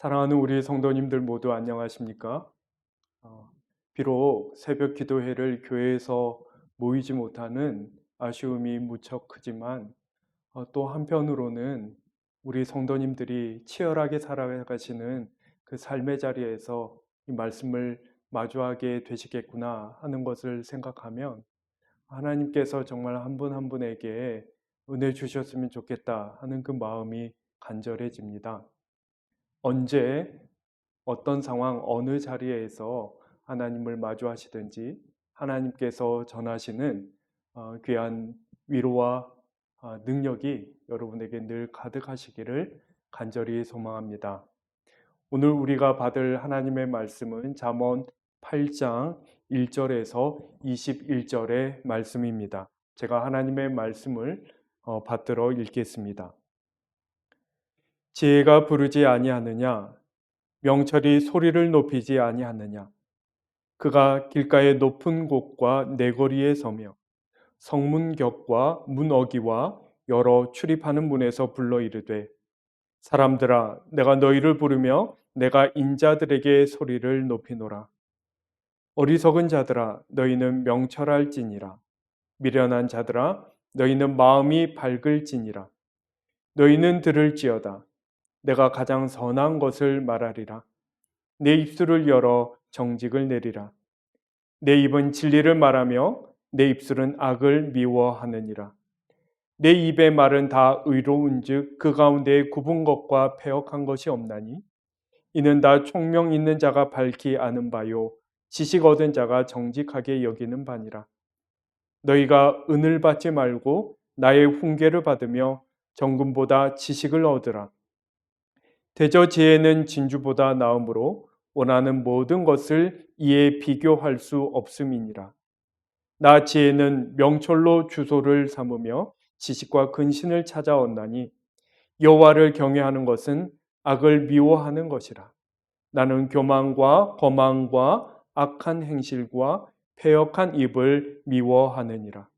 사랑하는 우리 성도님들 모두 안녕하십니까? 어, 비록 새벽 기도회를 교회에서 모이지 못하는 아쉬움이 무척 크지만 또 한편으로는 우리 성도님들이 치열하게 살아가시는 그 삶의 자리에서 이 말씀을 마주하게 되시겠구나 하는 것을 생각하면 하나님께서 정말 한 분 한 분에게 은혜 주셨으면 좋겠다 하는 그 마음이 간절해집니다. 언제 어떤 상황, 어느 자리에서 하나님을 마주하시든지 하나님께서 전하시는 귀한 위로와 능력이 여러분에게 늘 가득하시기를 간절히 소망합니다. 오늘 우리가 받을 하나님의 말씀은 잠언 8장 1절에서 21절의 말씀입니다. 제가 하나님의 말씀을 받들어 읽겠습니다. 지혜가 부르지 아니하느냐? 명철이 소리를 높이지 아니하느냐? 그가 길가의 높은 곳과 내거리에 서며 성문격과 문어기와 여러 출입하는 문에서 불러 이르되 사람들아 내가 너희를 부르며 내가 인자들에게 소리를 높이노라. 어리석은 자들아 너희는 명철할지니라. 미련한 자들아 너희는 마음이 밝을지니라. 너희는 들을지어다. 내가 가장 선한 것을 말하리라. 내 입술을 열어 정직을 내리라. 내 입은 진리를 말하며 내 입술은 악을 미워하느니라. 내 입의 말은 다 의로운즉 그 가운데 굽은 것과 패역한 것이 없나니 이는 다 총명 있는 자가 밝히 아는 바요 지식 얻은 자가 정직하게 여기는 바니라. 너희가 은을 받지 말고 나의 훈계를 받으며 정금보다 지식을 얻으라. 대저 지혜는 진주보다 나음으로 원하는 모든 것을 이에 비교할 수 없음이니라. 나 지혜는 명철로 주소를 삼으며 지식과 근신을 찾아왔나니 여호와를 경외하는 것은 악을 미워하는 것이라. 나는 교만과 거만과 악한 행실과 패역한 입을 미워하느니라.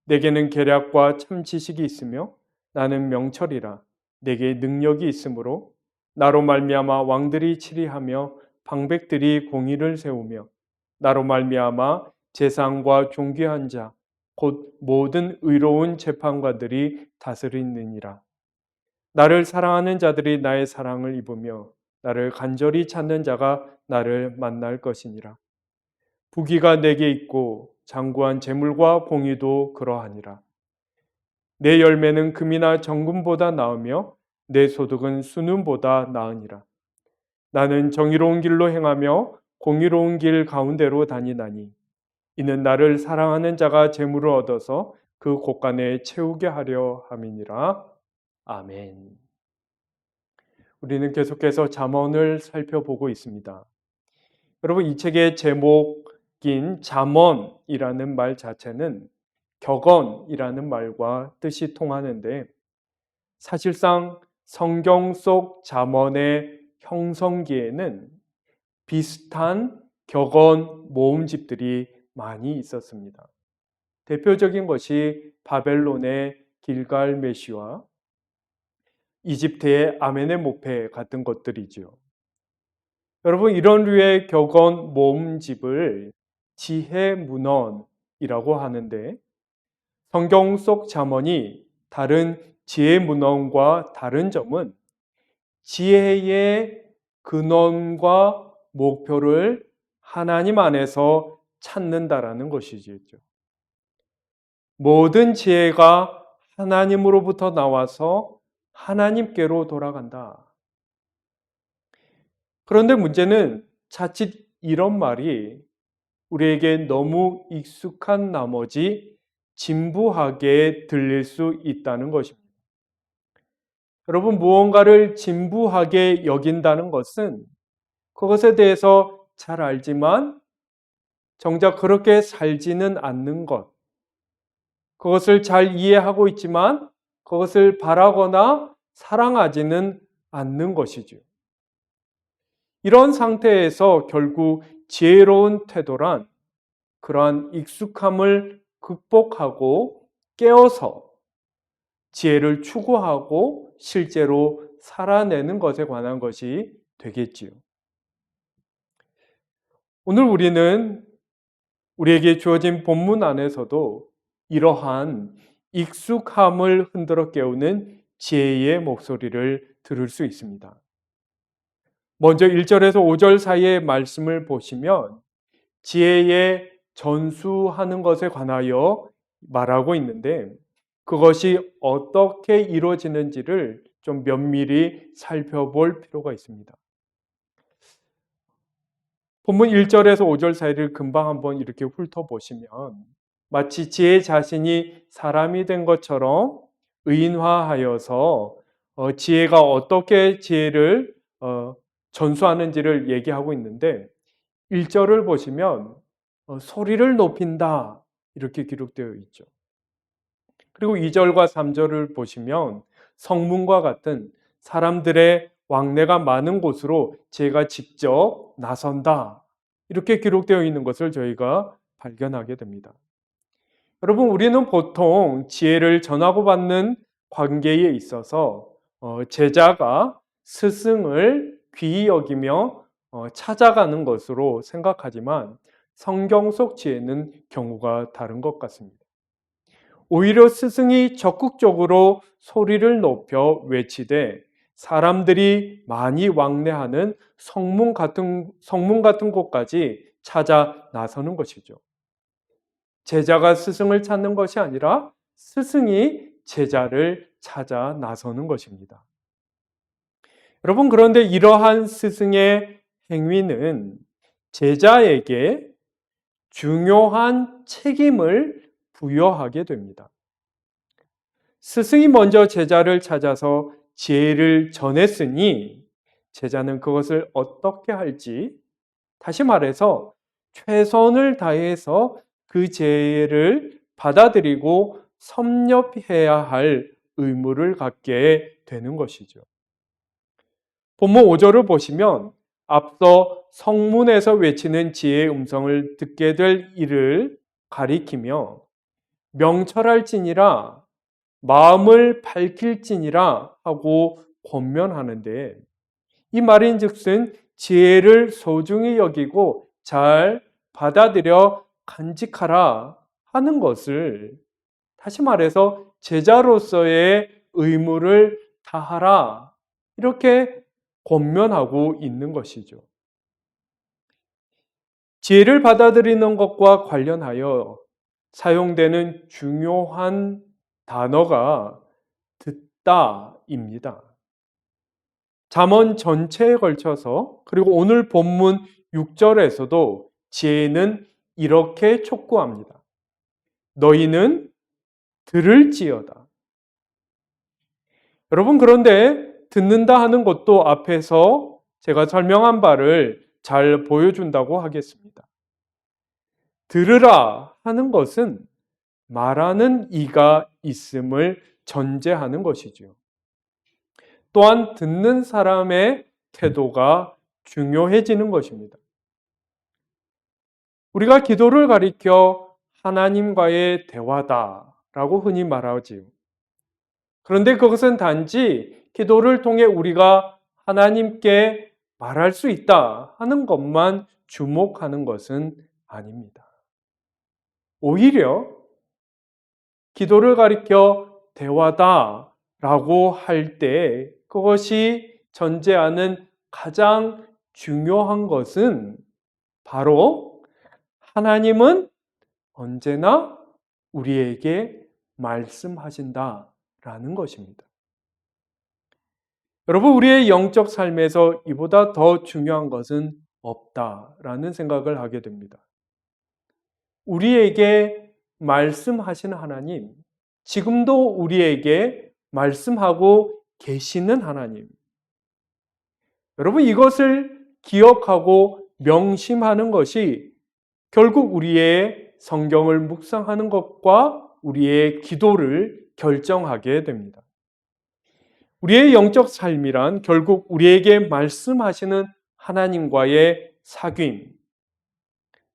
내게는 계략과 참 지식이 있으며 나는 명철이라. 내게 능력이 있으므로 나로 말미암아 왕들이 치리하며 방백들이 공의를 세우며 나로 말미암아 재상과 존귀한 자 곧 모든 의로운 재판관들이 다스리느니라. 나를 사랑하는 자들이 나의 사랑을 입으며 나를 간절히 찾는 자가 나를 만날 것이니라. 부귀가 내게 있고 장구한 재물과 공의도 그러하니라. 내 열매는 금이나 정금보다 나으며 내 소득은 순금보다 나으니라. 나는 정의로운 길로 행하며 공의로운 길 가운데로 다니나니 이는 나를 사랑하는 자가 재물을 얻어서 그 곳간에 채우게 하려 함이니라. 아멘. 우리는 계속해서 잠언을 살펴보고 있습니다. 여러분, 이 책의 제목인 잠언이라는 말 자체는 격언이라는 말과 뜻이 통하는데 사실상 성경 속 잠언의 형성기에는 비슷한 격언 모음집들이 많이 있었습니다. 대표적인 것이 바벨론의 길갈메시와 이집트의 아멘에모페 같은 것들이죠. 여러분, 이런 류의 격언 모음집을 지혜문언이라고 하는데 성경 속 잠언이 다른 지혜문언과 다른 점은 지혜의 근원과 목표를 하나님 안에서 찾는다라는 것이죠. 모든 지혜가 하나님으로부터 나와서 하나님께로 돌아간다. 그런데 문제는 자칫 이런 말이 우리에게 너무 익숙한 나머지 진부하게 들릴 수 있다는 것입니다. 여러분, 무언가를 진부하게 여긴다는 것은 그것에 대해서 잘 알지만 정작 그렇게 살지는 않는 것, 그것을 잘 이해하고 있지만 그것을 바라거나 사랑하지는 않는 것이죠. 이런 상태에서 결국 지혜로운 태도란 그러한 익숙함을 극복하고 깨어서 지혜를 추구하고 실제로 살아내는 것에 관한 것이 되겠지요. 오늘 우리는 우리에게 주어진 본문 안에서도 이러한 익숙함을 흔들어 깨우는 지혜의 목소리를 들을 수 있습니다. 먼저 1절에서 5절 사이의 말씀을 보시면 지혜의 전수하는 것에 관하여 말하고 있는데 그것이 어떻게 이루어지는지를 좀 면밀히 살펴볼 필요가 있습니다. 본문 1절에서 5절 사이를 금방 한번 이렇게 훑어보시면 마치 지혜 자신이 사람이 된 것처럼 의인화하여서 지혜가 어떻게 지혜를 전수하는지를 얘기하고 있는데 1절을 보시면 소리를 높인다 이렇게 기록되어 있죠. 그리고 2절과 3절을 보시면 성문과 같은 사람들의 왕래가 많은 곳으로 지혜가 직접 나선다 이렇게 기록되어 있는 것을 저희가 발견하게 됩니다. 여러분, 우리는 보통 지혜를 전하고 받는 관계에 있어서 제자가 스승을 귀히 여기며 찾아가는 것으로 생각하지만 성경 속 지혜는 경우가 다른 것 같습니다. 오히려 스승이 적극적으로 소리를 높여 외치되 사람들이 많이 왕래하는 성문 같은 곳까지 찾아 나서는 것이죠. 제자가 스승을 찾는 것이 아니라 스승이 제자를 찾아 나서는 것입니다. 여러분, 그런데 이러한 스승의 행위는 제자에게 중요한 책임을 부여하게 됩니다. 스승이 먼저 제자를 찾아서 지혜를 전했으니 제자는 그것을 어떻게 할지, 다시 말해서 최선을 다해서 그 지혜를 받아들이고 섭렵해야 할 의무를 갖게 되는 것이죠. 본문 5절을 보시면 앞서 성문에서 외치는 지혜의 음성을 듣게 될 이를 가리키며 명철할지니라 마음을 밝힐지니라 하고 권면하는데 이 말인즉슨 지혜를 소중히 여기고 잘 받아들여 간직하라 하는 것을, 다시 말해서 제자로서의 의무를 다하라 이렇게 권면하고 있는 것이죠. 지혜를 받아들이는 것과 관련하여 사용되는 중요한 단어가 듣다입니다. 잠언 전체에 걸쳐서 그리고 오늘 본문 6절에서도 지혜는 이렇게 촉구합니다. 너희는 들을지어다. 여러분, 그런데 듣는다 하는 것도 앞에서 제가 설명한 바를 잘 보여준다고 하겠습니다. 들으라 하는 것은 말하는 이가 있음을 전제하는 것이죠. 또한 듣는 사람의 태도가 중요해지는 것입니다. 우리가 기도를 가리켜 하나님과의 대화다라고 흔히 말하지요. 그런데 그것은 단지 기도를 통해 우리가 하나님께 말할 수 있다 하는 것만 주목하는 것은 아닙니다. 오히려 기도를 가리켜 대화다라고 할 때 그것이 전제하는 가장 중요한 것은 바로 하나님은 언제나 우리에게 말씀하신다라는 것입니다. 여러분, 우리의 영적 삶에서 이보다 더 중요한 것은 없다라는 생각을 하게 됩니다. 우리에게 말씀하시는 하나님, 지금도 우리에게 말씀하고 계시는 하나님. 여러분, 이것을 기억하고 명심하는 것이 결국 우리의 성경을 묵상하는 것과 우리의 기도를 결정하게 됩니다. 우리의 영적 삶이란 결국 우리에게 말씀하시는 하나님과의 사귐,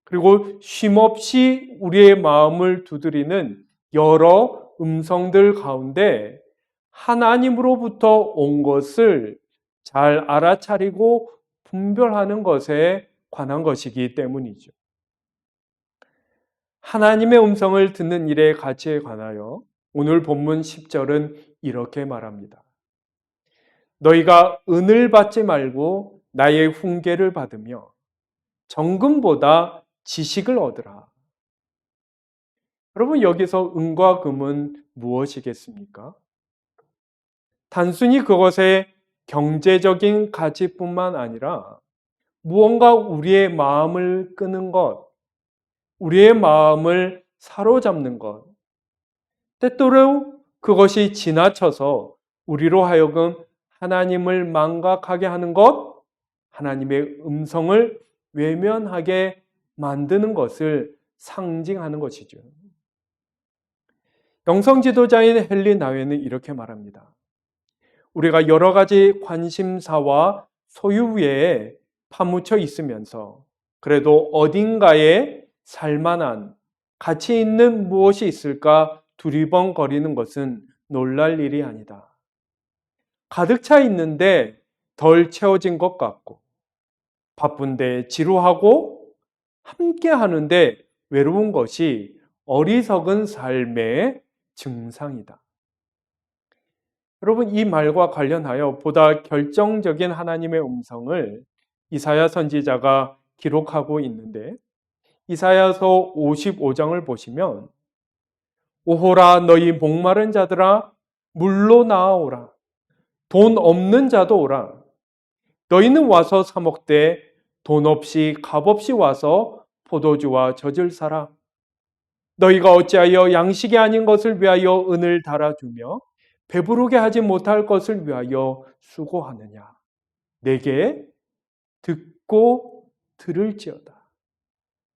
그리고 쉼없이 우리의 마음을 두드리는 여러 음성들 가운데 하나님으로부터 온 것을 잘 알아차리고 분별하는 것에 관한 것이기 때문이죠. 하나님의 음성을 듣는 일의 가치에 관하여 오늘 본문 10절은 이렇게 말합니다. 너희가 은을 받지 말고 나의 훈계를 받으며 정금보다 지식을 얻으라. 여러분, 여기서 은과 금은 무엇이겠습니까? 단순히 그것의 경제적인 가치뿐만 아니라 무언가 우리의 마음을 끄는 것, 우리의 마음을 사로잡는 것, 때때로 그것이 지나쳐서 우리로 하여금 하나님을 망각하게 하는 것, 하나님의 음성을 외면하게 만드는 것을 상징하는 것이죠. 영성 지도자인 헨리 나웨는 이렇게 말합니다. 우리가 여러 가지 관심사와 소유에 파묻혀 있으면서 그래도 어딘가에 살만한 가치 있는 무엇이 있을까 두리번거리는 것은 놀랄 일이 아니다. 가득 차 있는데 덜 채워진 것 같고 바쁜데 지루하고 함께 하는데 외로운 것이 어리석은 삶의 증상이다. 여러분, 이 말과 관련하여 보다 결정적인 하나님의 음성을 이사야 선지자가 기록하고 있는데 이사야서 55장을 보시면 오호라 너희 목마른 자들아 물로 나아오라 돈 없는 자도 오라 너희는 와서 사 먹되 돈 없이 값 없이 와서 포도주와 젖을 사라 너희가 어찌하여 양식이 아닌 것을 위하여 은을 달아주며 배부르게 하지 못할 것을 위하여 수고하느냐 내게 듣고 들을지어다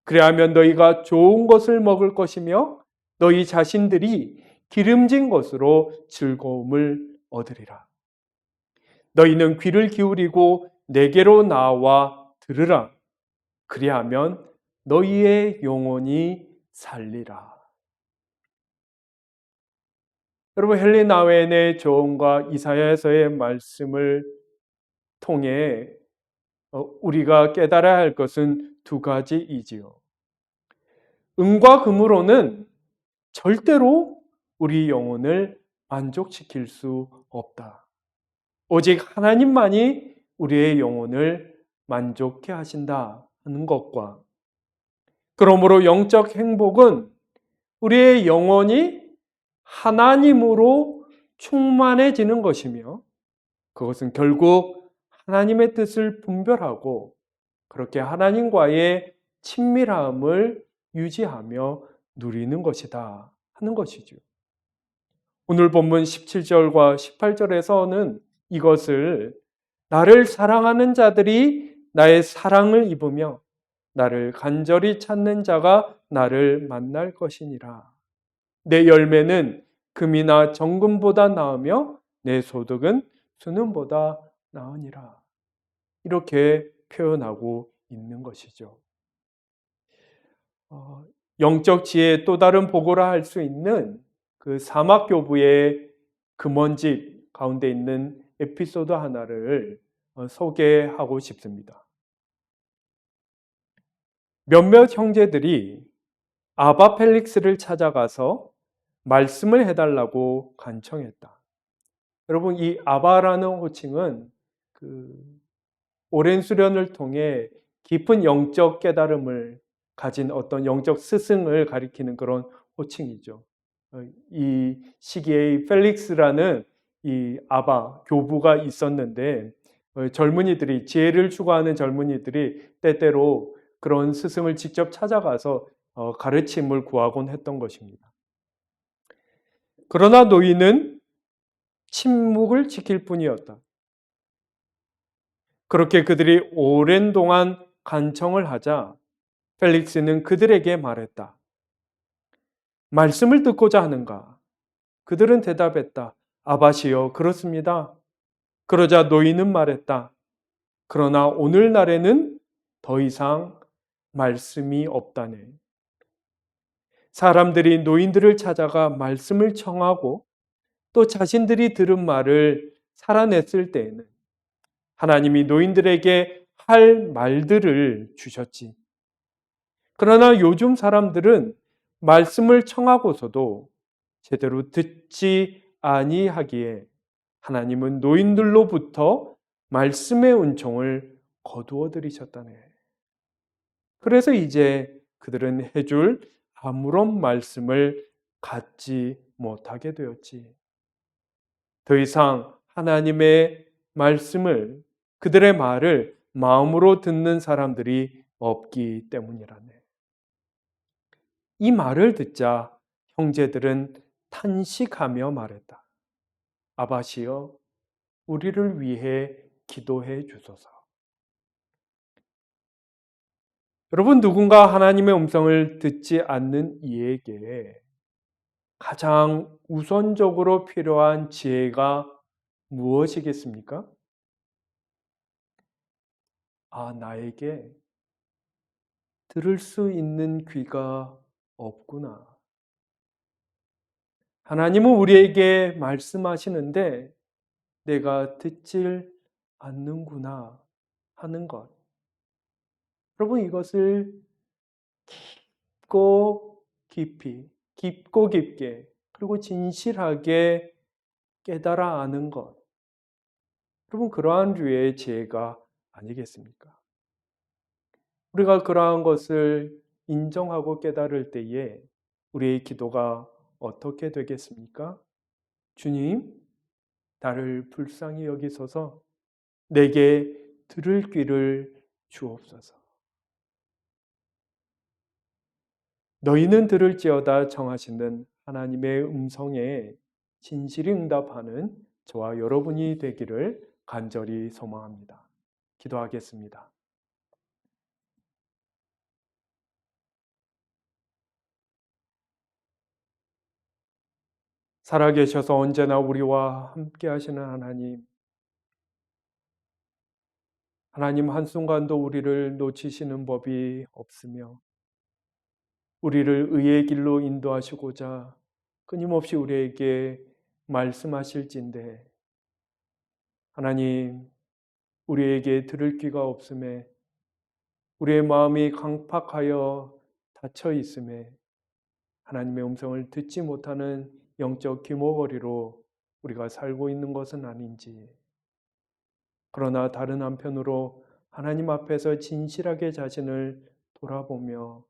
그래야면 너희가 좋은 것을 먹을 것이며 너희 자신들이 기름진 것으로 즐거움을 얻으리라. 너희는 귀를 기울이고 내게로 나와 들으라. 그리하면 너희의 영혼이 살리라. 여러분, 헨리 나웬의 조언과 이사야서의 말씀을 통해 우리가 깨달아야 할 것은 두 가지이지요. 은과 금으로는 절대로 우리 영혼을 만족시킬 수 없다. 오직 하나님만이 우리의 영혼을 만족해 하신다 하는 것과 그러므로 영적 행복은 우리의 영혼이 하나님으로 충만해지는 것이며 그것은 결국 하나님의 뜻을 분별하고 그렇게 하나님과의 친밀함을 유지하며 누리는 것이다 하는 것이죠. 오늘 본문 17절과 18절에서는 이것을 나를 사랑하는 자들이 나의 사랑을 입으며 나를 간절히 찾는 자가 나를 만날 것이니라. 내 열매는 금이나 정금보다 나으며 내 소득은 수능보다 나으니라. 이렇게 표현하고 있는 것이죠. 영적 지혜의 또 다른 보고라 할 수 있는 그 사막교부의 금원집 가운데 있는 에피소드 하나를 소개하고 싶습니다. 몇몇 형제들이 아바 펠릭스를 찾아가서 말씀을 해달라고 간청했다. 여러분, 이 아바라는 호칭은 오랜 수련을 통해 깊은 영적 깨달음을 가진 어떤 영적 스승을 가리키는 그런 호칭이죠. 이 시기에 펠릭스라는 이 아바 교부가 있었는데 젊은이들이 지혜를 추구하는 젊은이들이 때때로 그런 스승을 직접 찾아가서 가르침을 구하곤 했던 것입니다. 그러나 노인은 침묵을 지킬 뿐이었다. 그렇게 그들이 오랜 동안 간청을 하자 펠릭스는 그들에게 말했다. 말씀을 듣고자 하는가? 그들은 대답했다. 아바시여, 그렇습니다. 그러자 노인은 말했다. 그러나 오늘날에는 더 이상 말씀이 없다네. 사람들이 노인들을 찾아가 말씀을 청하고 또 자신들이 들은 말을 살아냈을 때에는 하나님이 노인들에게 할 말들을 주셨지. 그러나 요즘 사람들은 말씀을 청하고서도 제대로 듣지 아니하기에 하나님은 노인들로부터 말씀의 은총을 거두어 들이셨다네. 그래서 이제 그들은 해줄 아무런 말씀을 갖지 못하게 되었지. 더 이상 하나님의 말씀을, 그들의 말을 마음으로 듣는 사람들이 없기 때문이라네. 이 말을 듣자 형제들은 탄식하며 말했다. 아바시여, 우리를 위해 기도해 주소서. 여러분, 누군가 하나님의 음성을 듣지 않는 이에게 가장 우선적으로 필요한 지혜가 무엇이겠습니까? 나에게 들을 수 있는 귀가 없구나. 하나님은 우리에게 말씀하시는데 내가 듣질 않는구나 하는 것. 여러분, 이것을 깊고 깊게, 그리고 진실하게 깨달아 아는 것. 여러분, 그러한 류의 지혜가 아니겠습니까? 우리가 그러한 것을 인정하고 깨달을 때에 우리의 기도가 어떻게 되겠습니까? 주님, 나를 불쌍히 여기소서 내게 들을 귀를 주옵소서. 너희는 들을지어다 정하시는 하나님의 음성에 진실히 응답하는 저와 여러분이 되기를 간절히 소망합니다. 기도하겠습니다. 살아계셔서 언제나 우리와 함께 하시는 하나님 한순간도 우리를 놓치시는 법이 없으며 우리를 의의 길로 인도하시고자 끊임없이 우리에게 말씀하실진데 하나님, 우리에게 들을 귀가 없음에 우리의 마음이 강팍하여 닫혀 있음에 하나님의 음성을 듣지 못하는 영적 귀머거리로 우리가 살고 있는 것은 아닌지, 그러나 다른 한편으로 하나님 앞에서 진실하게 자신을 돌아보며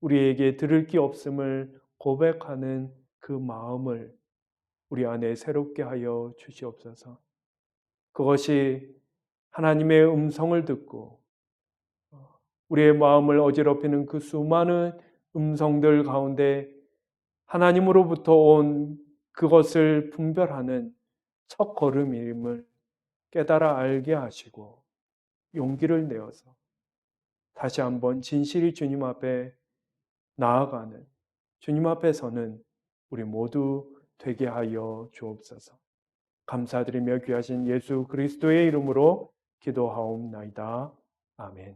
우리에게 들을 귀 없음을 고백하는 그 마음을 우리 안에 새롭게 하여 주시옵소서. 그것이 하나님의 음성을 듣고 우리의 마음을 어지럽히는 그 수많은 음성들 가운데 하나님으로부터 온 그것을 분별하는 첫 걸음임을 깨달아 알게 하시고 용기를 내어서 다시 한번 진실히 주님 앞에 나아가는, 주님 앞에 서는 우리 모두 되게 하여 주옵소서. 감사드리며 귀하신 예수 그리스도의 이름으로 기도하옵나이다. 아멘.